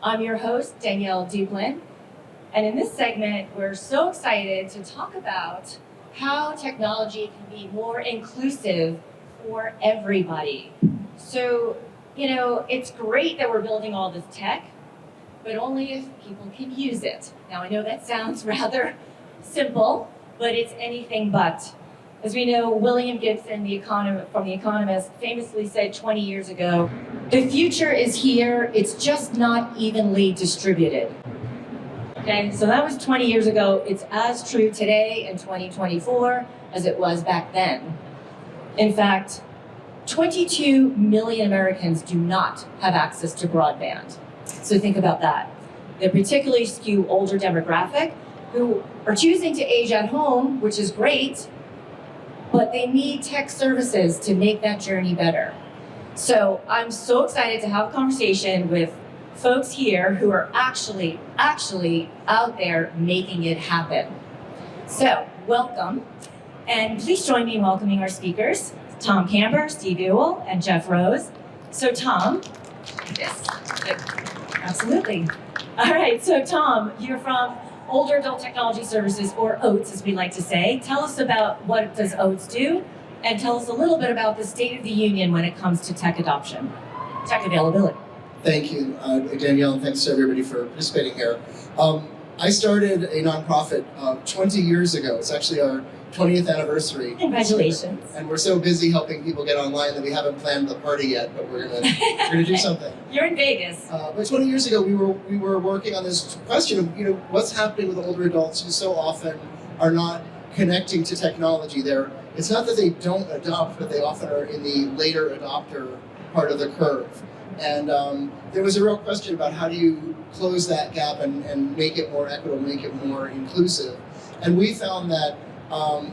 I'm your host, Danielle Dublin, and in this segment, we're so excited to talk about how technology can be more inclusive for everybody. So, it's great that we're building all this tech, but only if people can use it. Now, I know that sounds rather simple, but it's anything but. As we know, William Gibson, from The Economist, famously said 20 years ago, "The future is here, it's just not evenly distributed." Okay, so that was 20 years ago. It's as true today in 2024 as it was back then. In fact, 22 million Americans do not have access to broadband. So think about that. They particularly skew older demographic who are choosing to age at home, which is great, but they need tech services to make that journey better. So I'm so excited to have a conversation with folks here who are actually out there making it happen. So welcome, and please join me in welcoming our speakers, Tom Kamber, Steve Ewell, and Jeff Rose. So Tom, yes, absolutely. All right, so Tom, you're from Older Adult Technology Services, or OATS as we like to say. Tell us about what does OATS do, and tell us a little bit about the state of the union when it comes to tech adoption, tech availability. Thank you, Danielle, and thanks to everybody for participating here. I started a nonprofit 20 years ago. It's actually our 20th anniversary. Congratulations. And we're so busy helping people get online that we haven't planned the party yet, but we're gonna do something. You're in Vegas. But 20 years ago, we were working on this question of what's happening with older adults who so often are not connecting to technology. It's not that they don't adopt, but they often are in the later adopter part of the curve. And there was a real question about how do you close that gap and make it more equitable, make it more inclusive. And we found that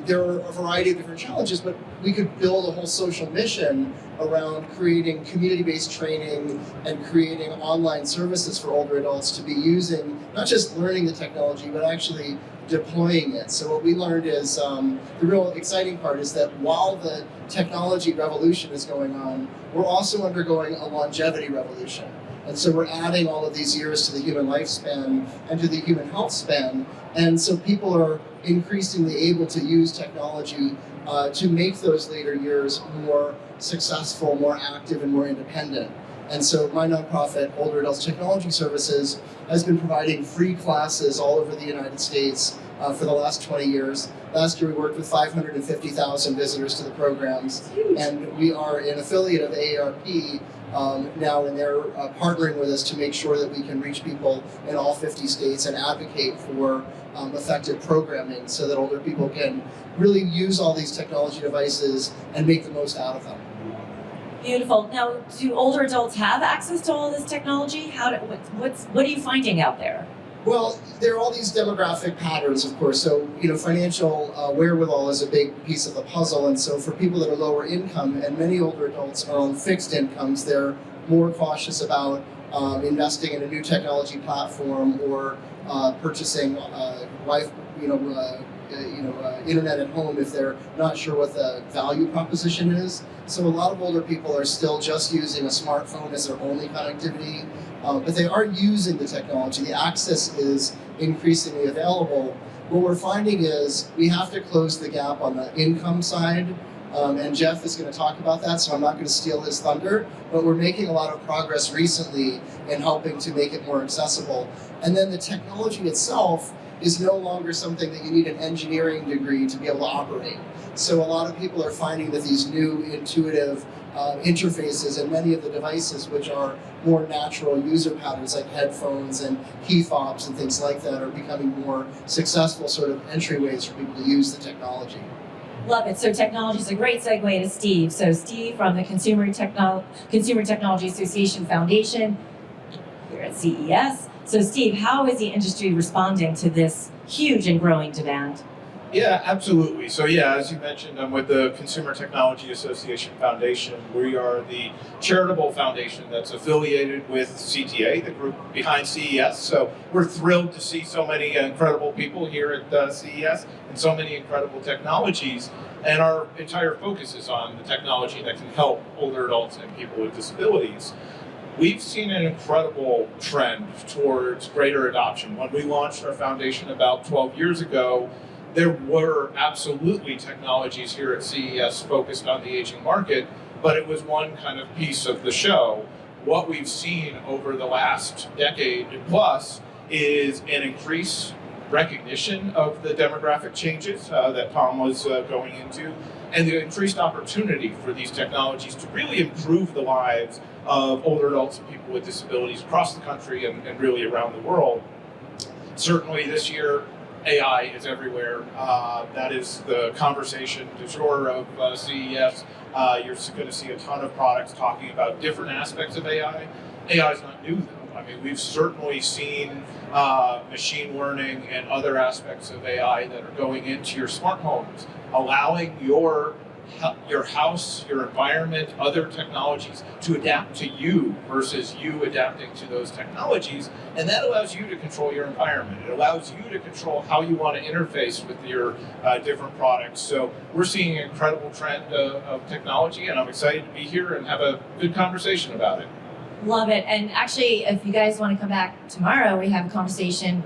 there are a variety of different challenges, but we could build a whole social mission around creating community-based training and creating online services for older adults to be using, not just learning the technology, but actually deploying it. So what we learned is, the real exciting part is that while the technology revolution is going on, we're also undergoing a longevity revolution. And so we're adding all of these years to the human lifespan and to the human health span. And so people are increasingly able to use technology to make those later years more successful, more active, and more independent. And so my nonprofit, Older Adults Technology Services, has been providing free classes all over the United States for the last 20 years. Last year we worked with 550,000 visitors to the programs, and we are an affiliate of AARP now, and they're partnering with us to make sure that we can reach people in all 50 states and advocate for effective programming so that older people can really use all these technology devices and make the most out of them. Beautiful. Now, do older adults have access to all this technology? What are you finding out there? Well, there are all these demographic patterns, of course. So, financial wherewithal is a big piece of the puzzle. And so for people that are lower income, and many older adults are on fixed incomes, they're more cautious about investing in a new technology platform or purchasing internet at home if they're not sure what the value proposition is. So a lot of older people are still just using a smartphone as their only connectivity, but they are using the technology. The access is increasingly available. What we're finding is we have to close the gap on the income side, and Jeff is going to talk about that, so I'm not going to steal his thunder, but we're making a lot of progress recently in helping to make it more accessible. And then the technology itself is no longer something that you need an engineering degree to be able to operate. So a lot of people are finding that these new intuitive interfaces and many of the devices which are more natural user patterns like headphones and key fobs and things like that are becoming more successful sort of entryways for people to use the technology. Love it. So technology is a great segue to Steve. So Steve from the Consumer Technology Association Foundation here at CES. So Steve, how is the industry responding to this huge and growing demand? Yeah, absolutely. So yeah, as you mentioned, I'm with the Consumer Technology Association Foundation. We are the charitable foundation that's affiliated with CTA, the group behind CES. So we're thrilled to see so many incredible people here at CES and so many incredible technologies. And our entire focus is on the technology that can help older adults and people with disabilities. we've seen an incredible trend towards greater adoption. When we launched our foundation about 12 years ago, there were absolutely technologies here at CES focused on the aging market, but it was one kind of piece of the show. What we've seen over the last decade plus is an increased recognition of the demographic changes that Tom was going into, and the increased opportunity for these technologies to really improve the lives of older adults and people with disabilities across the country and really around the world. Certainly this year, AI is everywhere. That is the conversation du jour of CES. You're going to see a ton of products talking about different aspects of AI. AI is not new though. I mean, we've certainly seen machine learning and other aspects of AI that are going into your smart homes, allowing your house, your environment, other technologies to adapt to you versus you adapting to those technologies. And that allows you to control your environment. It allows you to control how you want to interface with your different products. So we're seeing an incredible trend of technology, and I'm excited to be here and have a good conversation about it. Love it. And actually, if you guys want to come back tomorrow, we have a conversation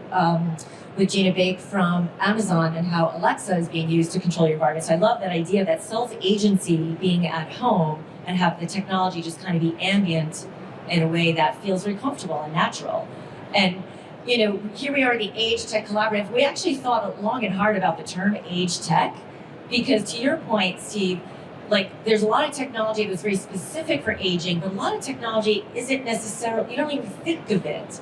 with Gina Bake from Amazon and how Alexa is being used to control your environment. So I love that idea of that self-agency being at home and have the technology just kind of be ambient in a way that feels very comfortable and natural. And you know, here we are at the AgeTech Collaborative. We actually thought long and hard about the term AgeTech because to your point, Steve, like there's a lot of technology that's very specific for aging, but a lot of technology isn't necessarily, you don't even think of it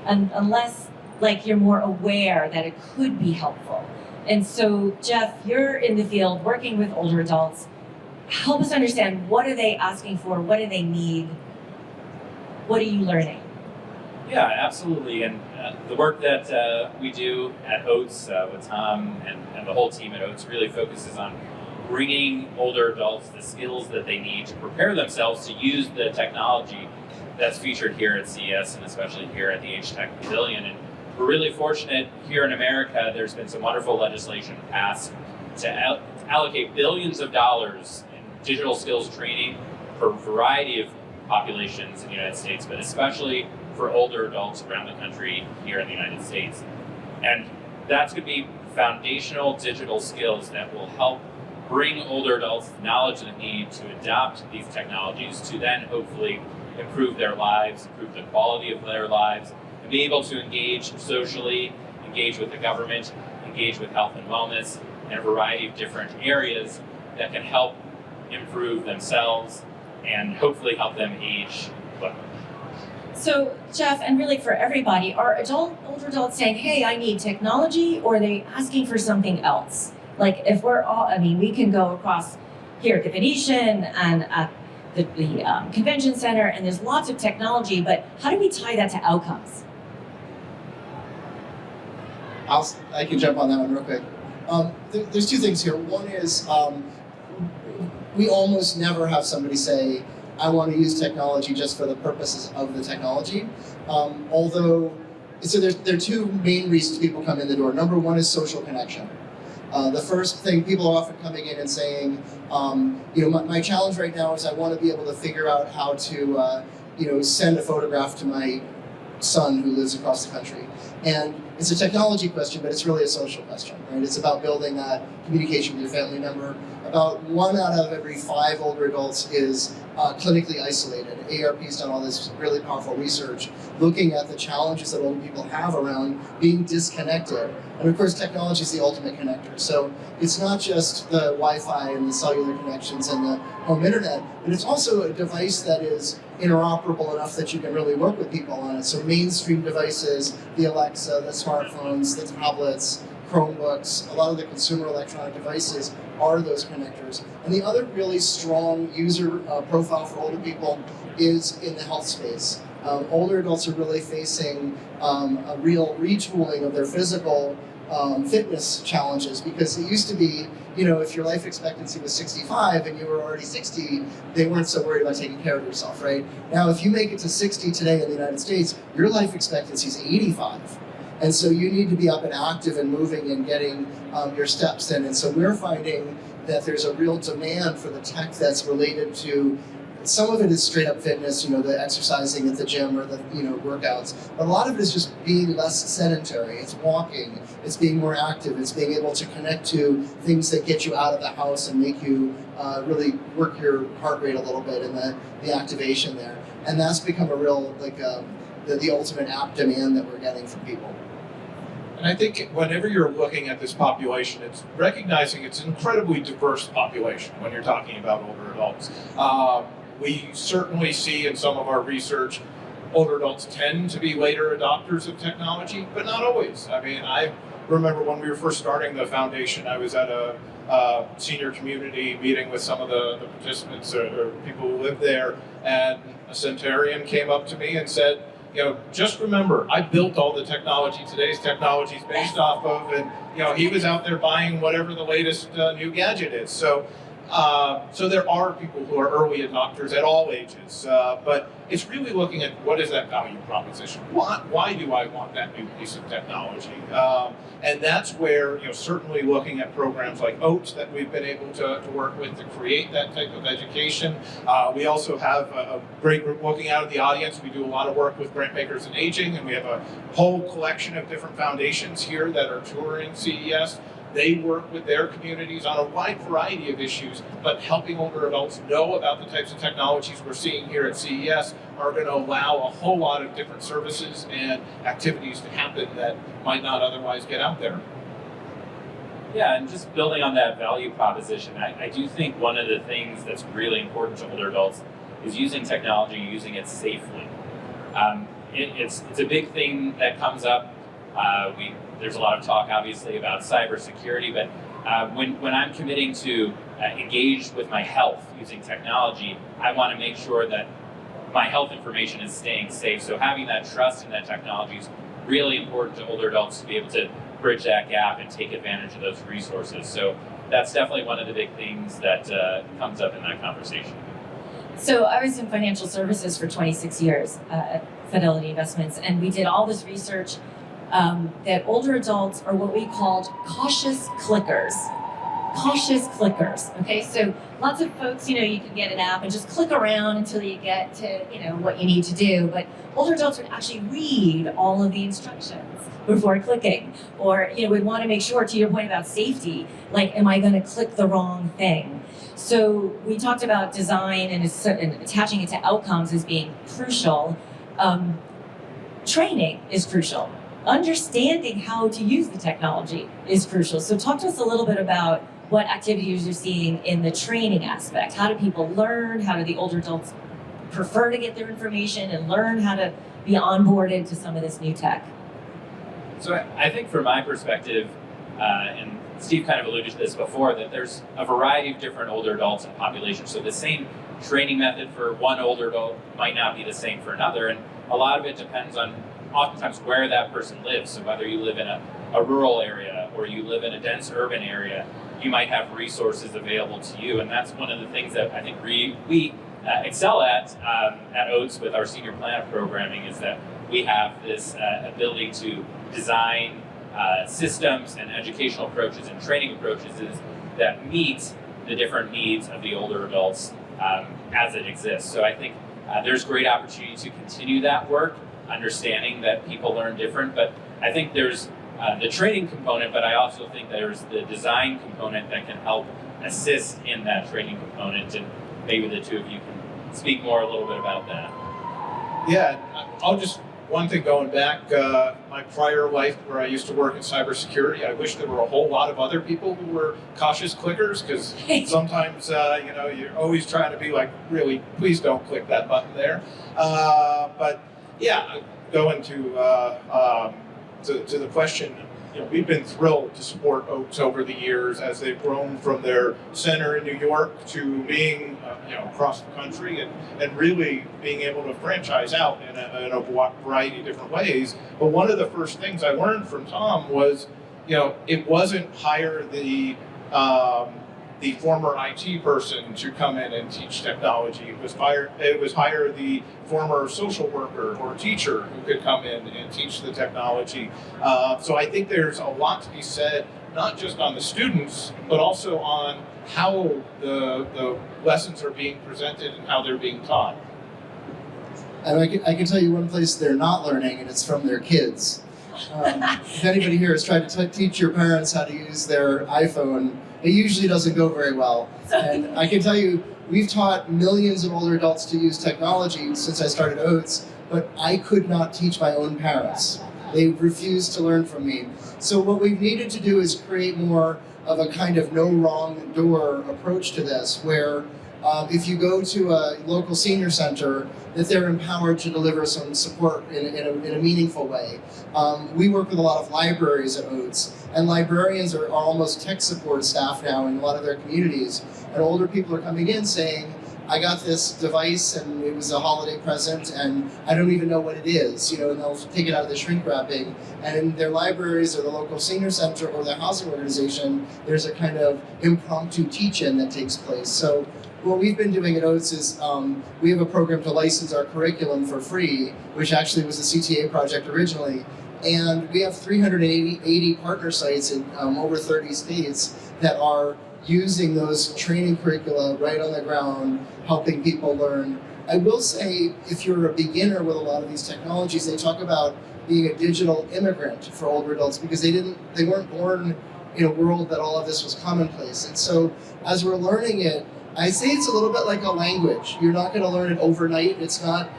unless like you're more aware that it could be helpful. And so, Jeff, you're in the field working with older adults. Help us understand, what are they asking for? What do they need? What are you learning? Yeah, absolutely. And the work that we do at OATS with Tom and the whole team at OATS really focuses on bringing older adults the skills that they need to prepare themselves to use the technology that's featured here at CES and especially here at the AgeTech Pavilion. And we're really fortunate here in America. There's been some wonderful legislation passed to allocate billions of dollars in digital skills training for a variety of populations in the United States, but especially for older adults around the country here in the United States. And that's going to be foundational digital skills that will help bring older adults the knowledge they need to adopt these technologies to then hopefully improve their lives, improve the quality of their lives, and be able to engage socially, engage with the government, engage with health and wellness, and a variety of different areas that can help improve themselves and hopefully help them age well. So, Jeff, and really for everybody, are older adults saying, hey, I need technology, or are they asking for something else? Like if we're all, I mean, we can go across here at the Venetian and at the convention center, and there's lots of technology, but how do we tie that to outcomes? I can jump on that one real quick. There's two things here. One is we almost never have somebody say, I want to use technology just for the purposes of the technology. So there are two main reasons people come in the door. Number one is social connection. The first thing, people are often coming in and saying, my challenge right now is I want to be able to figure out how to, send a photograph to my son who lives across the country. And it's a technology question, but it's really a social question, right? It's about building that communication with your family member. About 1 out of every 5 older adults is clinically isolated. AARP has done all this really powerful research looking at the challenges that older people have around being disconnected. And of course, technology is the ultimate connector. So it's not just the Wi-Fi and the cellular connections and the home internet, but it's also a device that is interoperable enough that you can really work with people on it. So mainstream devices, the Alexa, the smartphones, the tablets, Chromebooks, a lot of the consumer electronic devices are those connectors. And the other really strong user profile for older people is in the health space. Older adults are really facing a real retooling of their physical fitness challenges, because it used to be, if your life expectancy was 65 and you were already 60, they weren't so worried about taking care of yourself, right? Now, if you make it to 60 today in the United States, your life expectancy is 85. And so you need to be up and active and moving and getting your steps in. And so we're finding that there's a real demand for the tech that's related to some of it is straight up fitness, the exercising at the gym or the workouts, but a lot of it is just being less sedentary. It's walking, it's being more active, it's being able to connect to things that get you out of the house and make you really work your heart rate a little bit and the activation there. And that's become a real, the ultimate app demand that we're getting from people. And I think whenever you're looking at this population, it's recognizing it's an incredibly diverse population when you're talking about older adults. We certainly see in some of our research, older adults tend to be later adopters of technology, but not always. I mean, I remember when we were first starting the foundation, I was at a senior community meeting with some of the participants or people who lived there, and a centenarian came up to me and said, just remember, I built all the technology today's technology is based off of, and he was out there buying whatever the latest new gadget is. So there are people who are early adopters at all ages, but it's really looking at what is that value proposition. Why do I want that new piece of technology? And that's where certainly looking at programs like OATS that we've been able to work with to create that type of education. We also have a great group looking out at the audience. We do a lot of work with grant makers in aging, and we have a whole collection of different foundations here that are touring CES. They work with their communities on a wide variety of issues, but helping older adults know about the types of technologies we're seeing here at CES are going to allow a whole lot of different services and activities to happen that might not otherwise get out there. Yeah, and just building on that value proposition, I do think one of the things that's really important to older adults is using technology, using it safely. It's a big thing that comes up. There's a lot of talk, obviously, about cybersecurity, but when I'm committing to engage with my health using technology, I want to make sure that my health information is staying safe. So having that trust in that technology is really important to older adults to be able to bridge that gap and take advantage of those resources. So that's definitely one of the big things that comes up in that conversation. So I was in financial services for 26 years at Fidelity Investments, and we did all this research that older adults are what we called cautious clickers. Cautious clickers, okay? So lots of folks, you can get an app and just click around until you get to, what you need to do. But older adults would actually read all of the instructions before clicking. Or, would want to make sure, to your point about safety, like, am I going to click the wrong thing? So we talked about design and attaching it to outcomes as being crucial. Training is crucial. Understanding how to use the technology is crucial. So talk to us a little bit about what activities you're seeing in the training aspect. How do people learn? How do the older adults prefer to get their information and learn how to be onboarded to some of this new tech? So I think from my perspective, and Steve kind of alluded to this before, that there's a variety of different older adults in population. So the same training method for one older adult might not be the same for another. And a lot of it depends on oftentimes where that person lives. So whether you live in a rural area or you live in a dense urban area, you might have resources available to you. And that's one of the things that I think we excel at OATS with our senior plan programming, is that we have this ability to design systems and educational approaches and training approaches that meet the different needs of the older adults as it exists. So I think there's great opportunity to continue that work, understanding that people learn different, but I think there's the training component, but I also think there's the design component that can help assist in that training component, and maybe the two of you can speak more a little bit about that. Yeah, one thing going back, my prior life where I used to work in cybersecurity, I wish there were a whole lot of other people who were cautious clickers, because sometimes, you're always trying to be like, really, please don't click that button there. But yeah, going to the question, we've been thrilled to support OATS over the years as they've grown from their center in New York to being across the country and really being able to franchise out in a variety of different ways. But one of the first things I learned from Tom was, it wasn't hire the former IT person to come in and teach technology. It was hire the former social worker or teacher who could come in and teach the technology. So I think there's a lot to be said not just on the students, but also on how the lessons are being presented and how they're being taught. And I can tell you one place they're not learning, and it's from their kids. If anybody here has tried to teach your parents how to use their iPhone, it usually doesn't go very well. And I can tell you, we've taught millions of older adults to use technology since I started OATS, but I could not teach my own parents. They refused to learn from me. So what we've needed to do is create more of a kind of no wrong door approach to this, where if you go to a local senior center, that they're empowered to deliver some support in a meaningful way. We work with a lot of libraries at OATS, and librarians are almost tech support staff now in a lot of their communities. And older people are coming in saying, I got this device and it was a holiday present and I don't even know what it is, and they'll take it out of the shrink wrapping. And in their libraries or the local senior center or their housing organization, there's a kind of impromptu teach-in that takes place. So what we've been doing at OATS is we have a program to license our curriculum for free, which actually was a CTA project originally. And we have 380 partner sites in over 30 states that are using those training curricula right on the ground, helping people learn. I will say, if you're a beginner with a lot of these technologies, they talk about being a digital immigrant for older adults because they weren't born in a world that all of this was commonplace. And so as we're learning it, I say it's a little bit like a language. You're not going to learn it overnight. It's not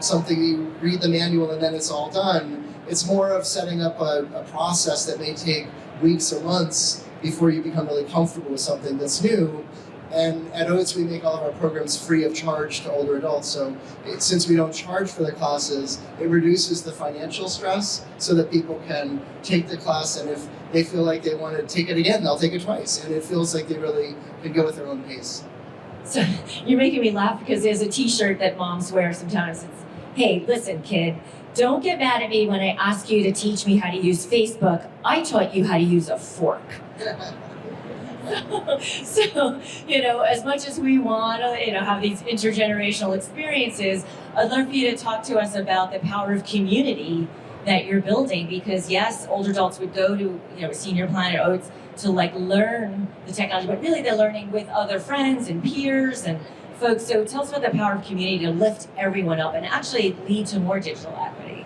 something you read the manual and then it's all done. It's more of setting up a process that may take weeks or months before you become really comfortable with something that's new. And at OATS, we make all of our programs free of charge to older adults. So since we don't charge for the classes, it reduces the financial stress so that people can take the class, and if they feel like they want to take it again, they'll take it twice. And it feels like they really can go at their own pace. So you're making me laugh because there's a t-shirt that moms wear sometimes. It's, hey, listen, kid, don't get mad at me when I ask you to teach me how to use Facebook. I taught you how to use a fork. So, as much as we want to, have these intergenerational experiences, I'd love for you to talk to us about the power of community that you're building, because yes, older adults would go to, Senior Plan at OATS to learn the technology, but really they're learning with other friends and peers and folks. So tell us about the power of community to lift everyone up and actually lead to more digital equity.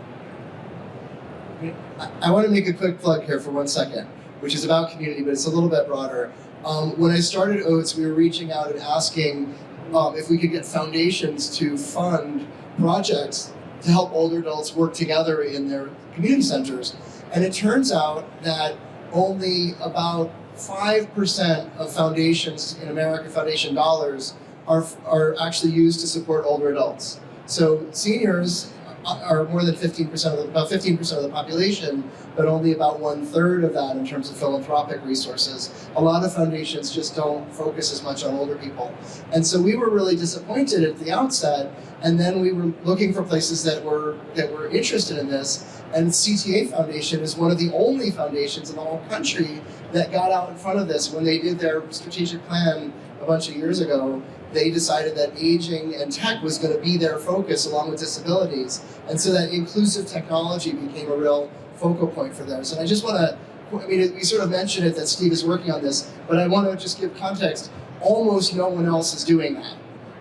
I want to make a quick plug here for 1 second, which is about community, but it's a little bit broader. When I started OATS, we were reaching out and asking if we could get foundations to fund projects to help older adults work together in their community centers. And it turns out that only about 5% of foundations in America, foundation dollars, are actually used to support older adults. So seniors are more than 15% about 15% of the population, but only about 1/3 of that in terms of philanthropic resources. A lot of foundations just don't focus as much on older people. And so we were really disappointed at the outset, and then we were looking for places that were interested in this. And CTA Foundation is one of the only foundations in the whole country that got out in front of this. When they did their strategic plan a bunch of years ago, they decided that aging and tech was going to be their focus along with disabilities. And so that inclusive technology became a real focal point for theirs. And I just want to, we sort of mentioned it that Steve is working on this, but I want to just give context. Almost no one else is doing that.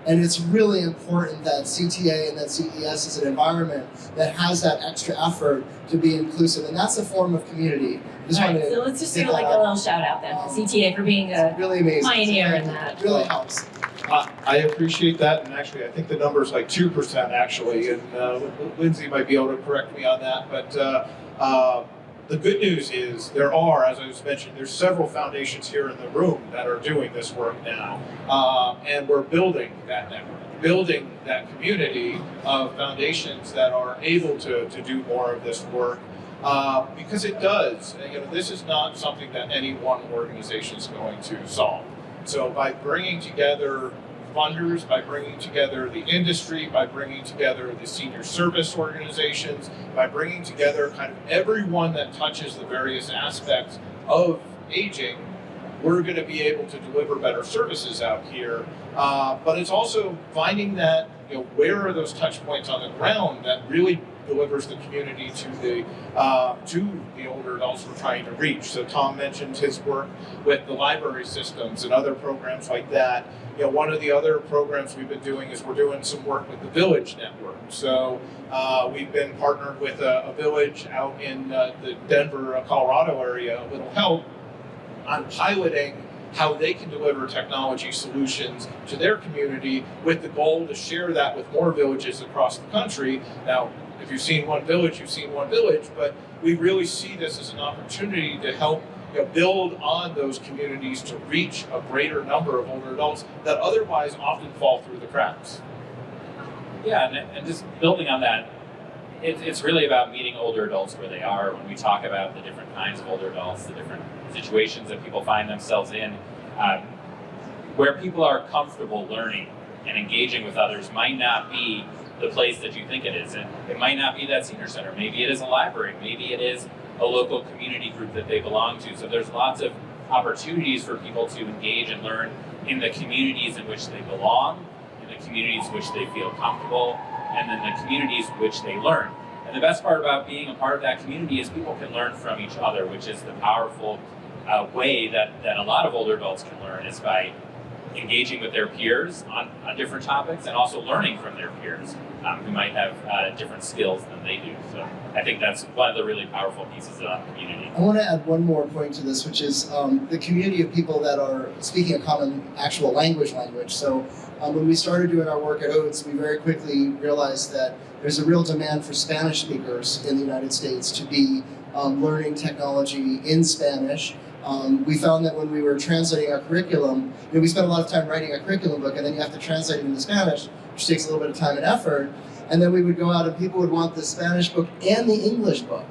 And it's really important that CTA and that CES is an environment that has that extra effort to be inclusive. And that's a form of community. All right, so let's just do a little shout out then for CTA for being a really amazing pioneer in that. It really helps. I appreciate that, and actually I think the number is like 2% actually, and Lindsay might be able to correct me on that, but the good news is there are, as I was mentioning, there's several foundations here in the room that are doing this work now, and we're building that network, building that community of foundations that are able to do more of this work, because it does, this is not something that any one organization is going to solve. So by bringing together funders, by bringing together the industry, by bringing together the senior service organizations, by bringing together kind of everyone that touches the various aspects of aging, we're going to be able to deliver better services out here. But it's also finding that, where are those touch points on the ground that really delivers the community to the older adults we're trying to reach. So Tom mentioned his work with the library systems and other programs like that. One of the other programs we've been doing is we're doing some work with the Village Network. So we've been partnered with a village out in the Denver, Colorado area, Little Help, on piloting how they can deliver technology solutions to their community with the goal to share that with more villages across the country. Now, if you've seen one village, you've seen one village, but we really see this as an opportunity to help build on those communities to reach a greater number of older adults that otherwise often fall through the cracks. Yeah, and just building on that, it's really about meeting older adults where they are. When we talk about the different kinds of older adults, the different situations that people find themselves in, where people are comfortable learning and engaging with others might not be the place that you think it is. And it might not be that senior center. Maybe it is a library. Maybe it is a local community group that they belong to. So there's lots of opportunities for people to engage and learn in the communities in which they belong, in the communities in which they feel comfortable, and then the communities in which they learn. And the best part about being a part of that community is people can learn from each other, which is the powerful way that a lot of older adults can learn, is by engaging with their peers on different topics, and also learning from their peers who might have different skills than they do. So I think that's one of the really powerful pieces of community. I want to add one more point to this, which is the community of people that are speaking a common actual language. So when we started doing our work at OATS, we very quickly realized that there's a real demand for Spanish speakers in the United States to be learning technology in Spanish. We found that when we were translating our curriculum, we spent a lot of time writing a curriculum book, and then you have to translate it into Spanish, which takes a little bit of time and effort. And then we would go out and people would want the Spanish book and the English book,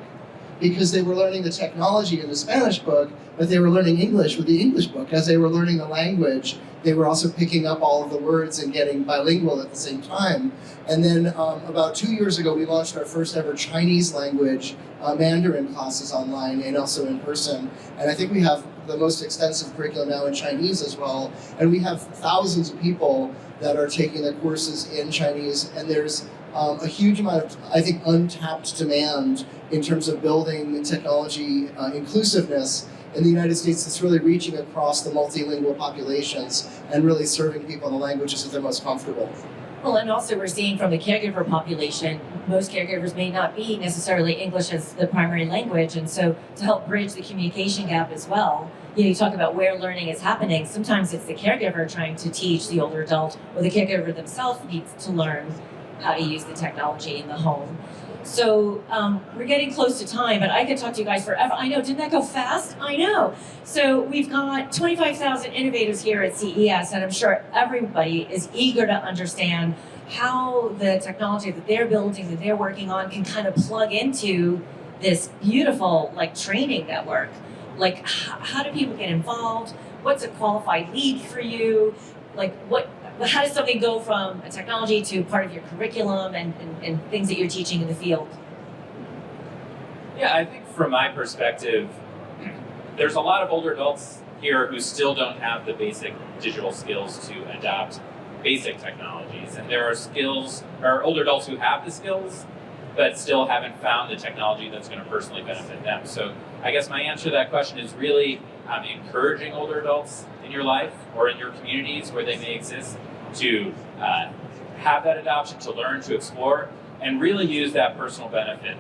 because they were learning the technology in the Spanish book, but they were learning English with the English book. As they were learning the language, they were also picking up all of the words and getting bilingual at the same time. And then about 2 years ago, we launched our first ever Chinese language Mandarin classes online and also in person. And I think we have the most extensive curriculum now in Chinese as well. And we have thousands of people that are taking the courses in Chinese. And there's a huge amount of, I think, untapped demand in terms of building technology inclusiveness in the United States that's really reaching across the multilingual populations and really serving people in the languages that they're most comfortable. Well, and also we're seeing from the caregiver population, most caregivers may not be necessarily English as the primary language, and so to help bridge the communication gap as well, you talk about where learning is happening. Sometimes it's the caregiver trying to teach the older adult, or the caregiver themselves needs to learn how to use the technology in the home. So we're getting close to time, but I could talk to you guys forever. I know, didn't that go fast? I know. So we've got 25,000 innovators here at CES, and I'm sure everybody is eager to understand how the technology that they're building, that they're working on, can kind of plug into this beautiful training network. How do people get involved? What's a qualified lead for you? How does something go from a technology to part of your curriculum and things that you're teaching in the field? Yeah, I think from my perspective, there's a lot of older adults here who still don't have the basic digital skills to adopt basic technologies. And there are older adults who have the skills, but still haven't found the technology that's going to personally benefit them. So I guess my answer to that question is really encouraging older adults in your life or in your communities where they may exist to have that adoption, to learn, to explore, and really use that personal benefit,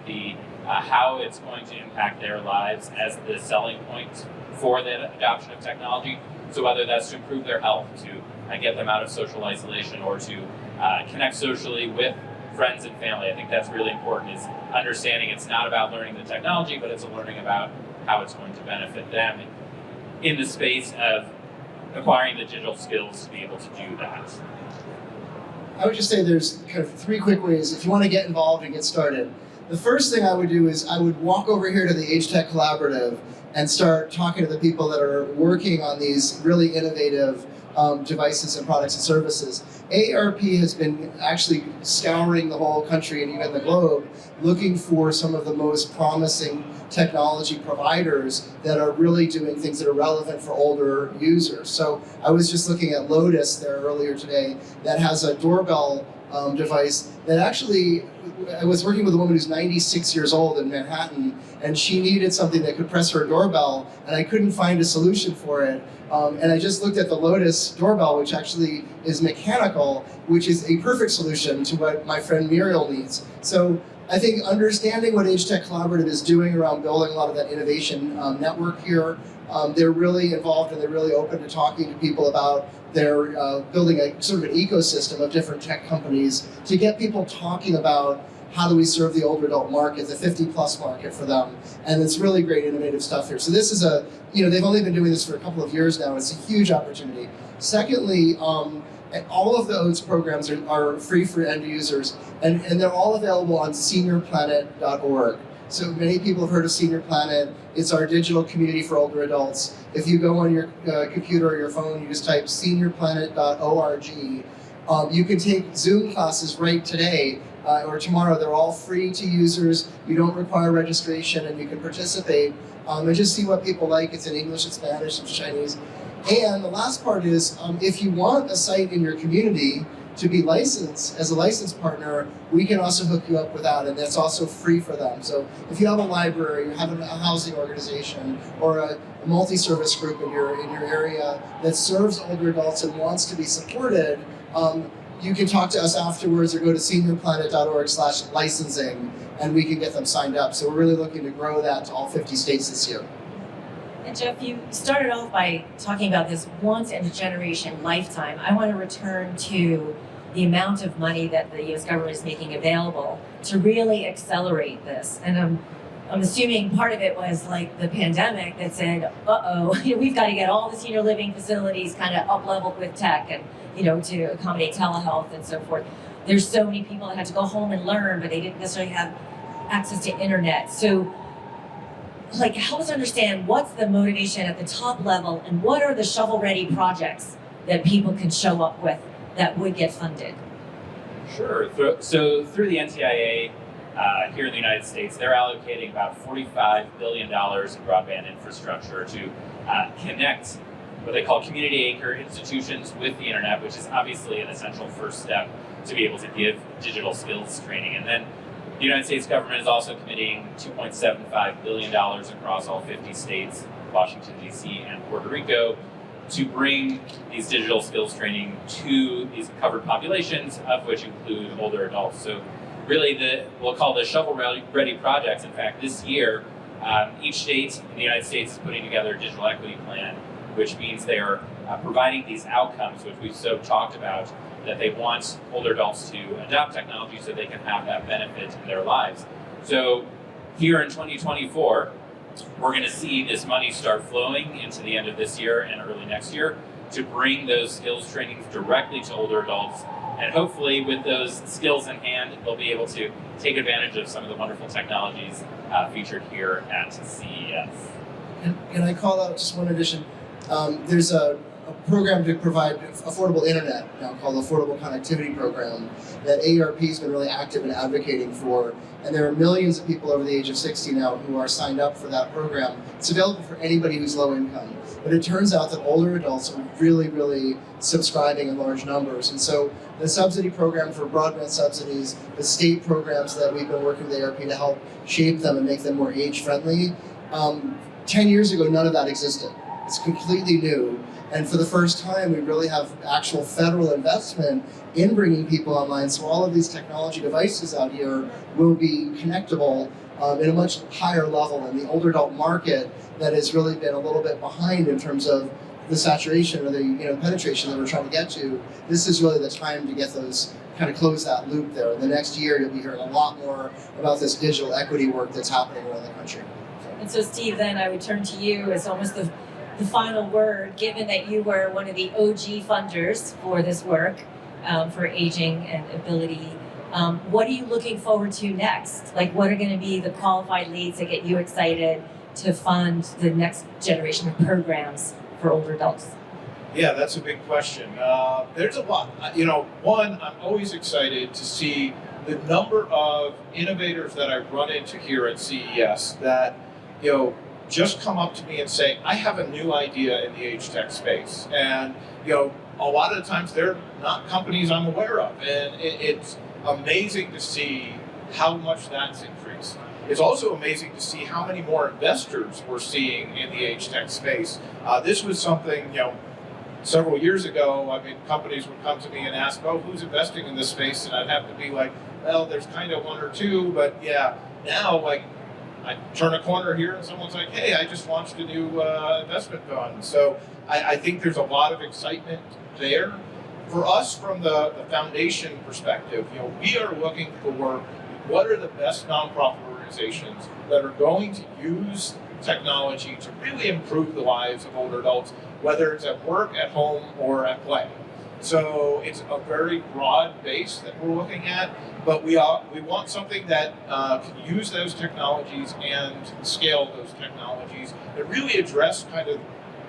how it's going to impact their lives as the selling point for the adoption of technology. So whether that's to improve their health, to get them out of social isolation, or to connect socially with friends and family. I think that's really important, is understanding it's not about learning the technology, but it's learning about how it's going to benefit them in the space of acquiring the digital skills to be able to do that. I would just say there's kind of 3 quick ways if you want to get involved and get started. The first thing I would do is I would walk over here to the AgeTech Collaborative and start talking to the people that are working on these really innovative devices and products and services. AARP has been actually scouring the whole country and even the globe, looking for some of the most promising technology providers that are really doing things that are relevant for older users. So I was just looking at Lotus there earlier today that has a doorbell device that actually, I was working with a woman who's 96 years old in Manhattan, and she needed something that could press her doorbell, and I couldn't find a solution for it. And I just looked at the Lotus doorbell, which actually is mechanical, which is a perfect solution to what my friend Muriel needs. So I think understanding what AgeTech Collaborative is doing around building a lot of that innovation network here, they're really involved and they're really open to talking to people about their building a sort of an ecosystem of different tech companies to get people talking about how do we serve the older adult market, the 50+ market for them. And it's really great innovative stuff here. So this is they've only been doing this for a couple of years now. It's a huge opportunity. Secondly, all of the OATS programs are free for end users, and they're all available on seniorplanet.org. So many people have heard of Senior Planet. It's our digital community for older adults. If you go on your computer or your phone, you just type seniorplanet.org. You can take Zoom classes right today or tomorrow. They're all free to users. You don't require registration, and you can participate and just see what people like. It's in English and Spanish and Chinese. And the last part is, if you want a site in your community to be licensed as a licensed partner, we can also hook you up with that, and that's also free for them. So if you have a library, you have a housing organization, or a multi-service group in your area that serves older adults and wants to be supported, you can talk to us afterwards or go to seniorplanet.org/licensing, and we can get them signed up. So we're really looking to grow that to all 50 states this year. And Jeff, you started off by talking about this once-in-a-generation lifetime. I want to return to the amount of money that the U.S. government is making available to really accelerate this. And I'm assuming part of it was like the pandemic that said, we've got to get all the senior living facilities kind of up-leveled with tech and, to accommodate telehealth and so forth. There's so many people that had to go home and learn, but they didn't necessarily have access to internet. So help us understand what's the motivation at the top level and what are the shovel-ready projects that people can show up with that would get funded? Sure. So through the NTIA here in the United States, they're allocating about $45 billion in broadband infrastructure to connect what they call community anchor institutions with the internet, which is obviously an essential first step to be able to give digital skills training. And then the United States government is also committing $2.75 billion across all 50 states, Washington, D.C., and Puerto Rico, to bring these digital skills training to these covered populations, of which include older adults. So really, we'll call the shovel-ready projects. In fact, this year, each state in the United States is putting together a digital equity plan, which means they are providing these outcomes, which we've so talked about, that they want older adults to adopt technology so they can have that benefit in their lives. So here in 2024, we're going to see this money start flowing into the end of this year and early next year to bring those skills trainings directly to older adults. And hopefully with those skills in hand, they'll be able to take advantage of some of the wonderful technologies featured here at CES. Can I call out just one addition? There's a program to provide affordable internet now called the Affordable Connectivity Program that AARP has been really active in advocating for. And there are millions of people over the age of 60 now who are signed up for that program. It's available for anybody who's low income. But it turns out that older adults are really, really subscribing in large numbers. And so the subsidy program for broadband subsidies, the state programs that we've been working with AARP to help shape them and make them more age-friendly, 10 years ago, none of that existed. It's completely new. And for the first time, we really have actual federal investment in bringing people online. So all of these technology devices out here will be connectable in a much higher level. And the older adult market that has really been a little bit behind in terms of the saturation or the penetration that we're trying to get to, this is really the time to get those, kind of close that loop there. In the next year, you'll be hearing a lot more about this digital equity work that's happening around the country. And so Steve, then I would turn to you as almost the final word, given that you were one of the OG funders for this work, for aging and ability. What are you looking forward to next? What are going to be the qualified leads that get you excited to fund the next generation of programs for older adults? Yeah, that's a big question. There's a lot. One, I'm always excited to see the number of innovators that I run into here at CES that, just come up to me and say, I have a new idea in the age tech space. And, a lot of the times they're not companies I'm aware of, and it's amazing to see how much that's increased. It's also amazing to see how many more investors we're seeing in the AgeTech space. This was something, several years ago, I mean, companies would come to me and ask, oh, who's investing in this space? And I'd have to be like, well, there's kind of one or two, but yeah, now, like, I turn a corner here and someone's like, hey, I just launched a new investment fund. So I think there's a lot of excitement there. For us, from the foundation perspective, we are looking for what are the best nonprofit organizations that are going to use technology to really improve the lives of older adults, whether it's at work, at home, or at play. So it's a very broad base that we're looking at, but we want something that can use those technologies and scale those technologies and really address kind of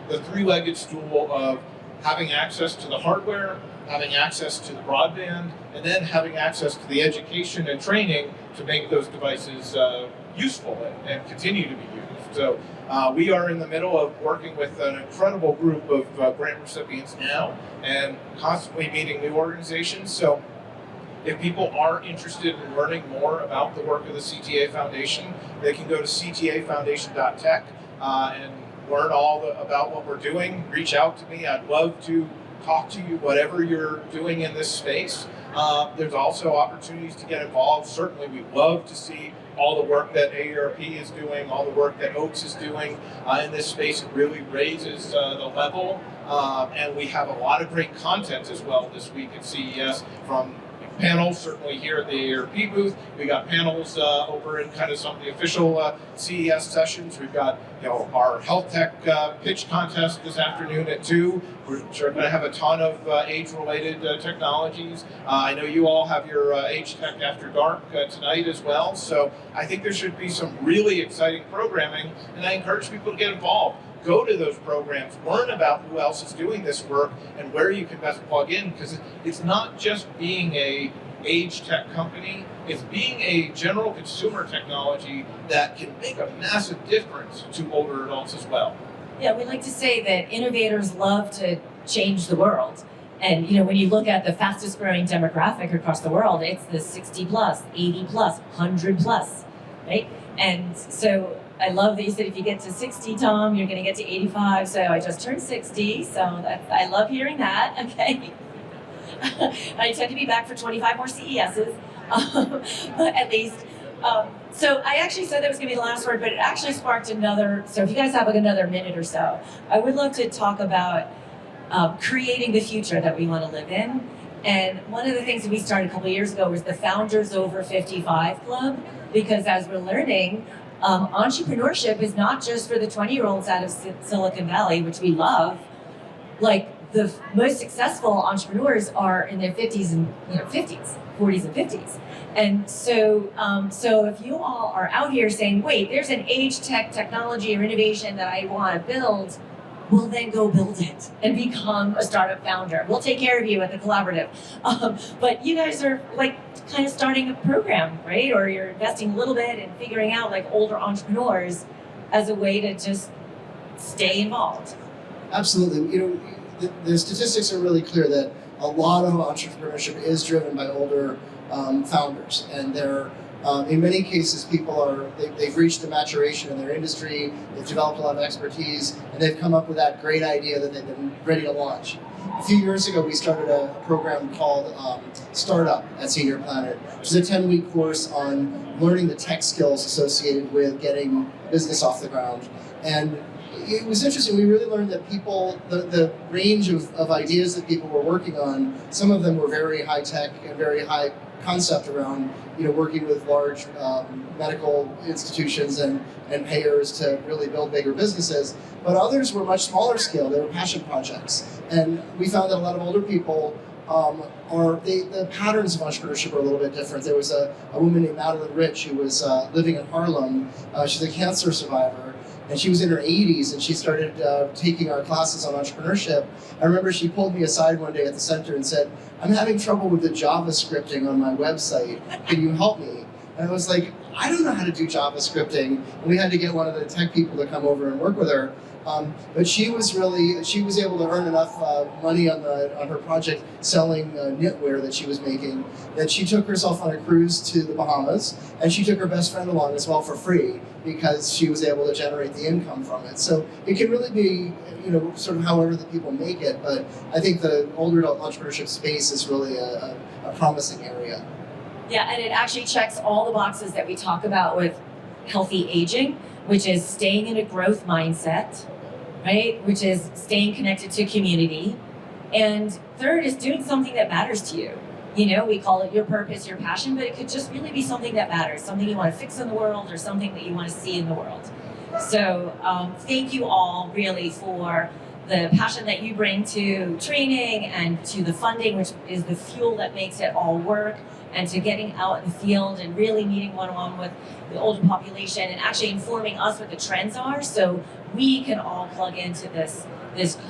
the three-legged stool of having access to the hardware, having access to the broadband, and then having access to the education and training to make those devices useful and continue to be used. So we are in the middle of working with an incredible group of grant recipients now and constantly meeting new organizations. So if people are interested in learning more about the work of the CTA Foundation, they can go to ctafoundation.tech and learn about what we're doing. Reach out to me. I'd love to talk to you, whatever you're doing in this space. There's also opportunities to get involved. Certainly, we love to see all the work that AARP is doing, all the work that OATS is doing in this space. It really raises the level, and we have a lot of great content as well this week at CES from panels, certainly here at the AARP booth. We got panels over in kind of some of the official CES sessions. We've got our health tech pitch contest this afternoon at 2. We're going to have a ton of age-related technologies. I know you all have your AgeTech After Dark tonight as well. So I think there should be some really exciting programming, and I encourage people to get involved. Go to those programs, learn about who else is doing this work and where you can best plug in, because it's not just being a age tech company, it's being a general consumer technology that can make a massive difference to older adults as well. Yeah, we like to say that innovators love to change the world. And when you look at the fastest growing demographic across the world, it's the 60 plus, 80 plus, 100 plus, right? And so I love that you said if you get to 60, Tom, you're going to get to 85. So I just turned 60, so I love hearing that. Okay, I intend to be back for 25 more CESs, but at least. So I actually said that was going to be the last word, but it actually sparked another. So if you guys have like another minute or so, I would love to talk about creating the future that we want to live in. And one of the things that we started a couple of years ago was the Founders Over 55 Club, because as we're learning, entrepreneurship is not just for the 20-year-olds out of Silicon Valley, which we love. Like the most successful entrepreneurs are in their 50s and 50s, 40s and 50s. And so if you all are out here saying, wait, there's an age tech technology or innovation that I want to build, well, then go build it and become a startup founder. We'll take care of you at the collaborative. But you guys are like kind of starting a program, right? Or you're investing a little bit and figuring out like older entrepreneurs as a way to just stay involved. Absolutely. The statistics are really clear that a lot of entrepreneurship is driven by older founders, and they're in many cases, they've reached the maturation in their industry, they've developed a lot of expertise, and they've come up with that great idea that they've been ready to launch. A few years ago, we started a program called Startup at Senior Planet, which is a 10-week course on learning the tech skills associated with getting business off the ground. And it was interesting. We really learned that the range of ideas that people were working on, some of them were very high tech and very high concept around working with large medical institutions and payers to really build bigger businesses. But others were much smaller scale. They were passion projects. And we found that a lot of older people the patterns of entrepreneurship are a little bit different. There was a woman named Madeline Rich who was living in Harlem. She's a cancer survivor. And she was in her 80s, and she started taking our classes on entrepreneurship. I remember she pulled me aside one day at the center and said, "I'm having trouble with the JavaScripting on my website. Can you help me?" And I was like, I don't know how to do JavaScripting. And we had to get one of the tech people to come over and work with her. But she was able to earn enough money on her project selling knitwear that she was making, that she took herself on a cruise to the Bahamas, and she took her best friend along as well for free because she was able to generate the income from it. So it can really be, sort of however the people make it, but I think the older adult entrepreneurship space is really a promising area. Yeah, and it actually checks all the boxes that we talk about with healthy aging, which is staying in a growth mindset, right? Which is staying connected to community. And third is doing something that matters to you. We call it your purpose, your passion, but it could just really be something that matters, something you want to fix in the world or something that you want to see in the world. So thank you all really for the passion that you bring to training and to the funding, which is the fuel that makes it all work, and to getting out in the field and really meeting one-on-one with the older population and actually informing us what the trends are so we can all plug into this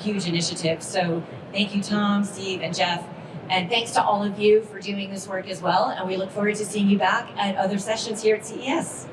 huge initiative. So thank you, Tom, Steve, and Jeff. And thanks to all of you for doing this work as well. And we look forward to seeing you back at other sessions here at CES.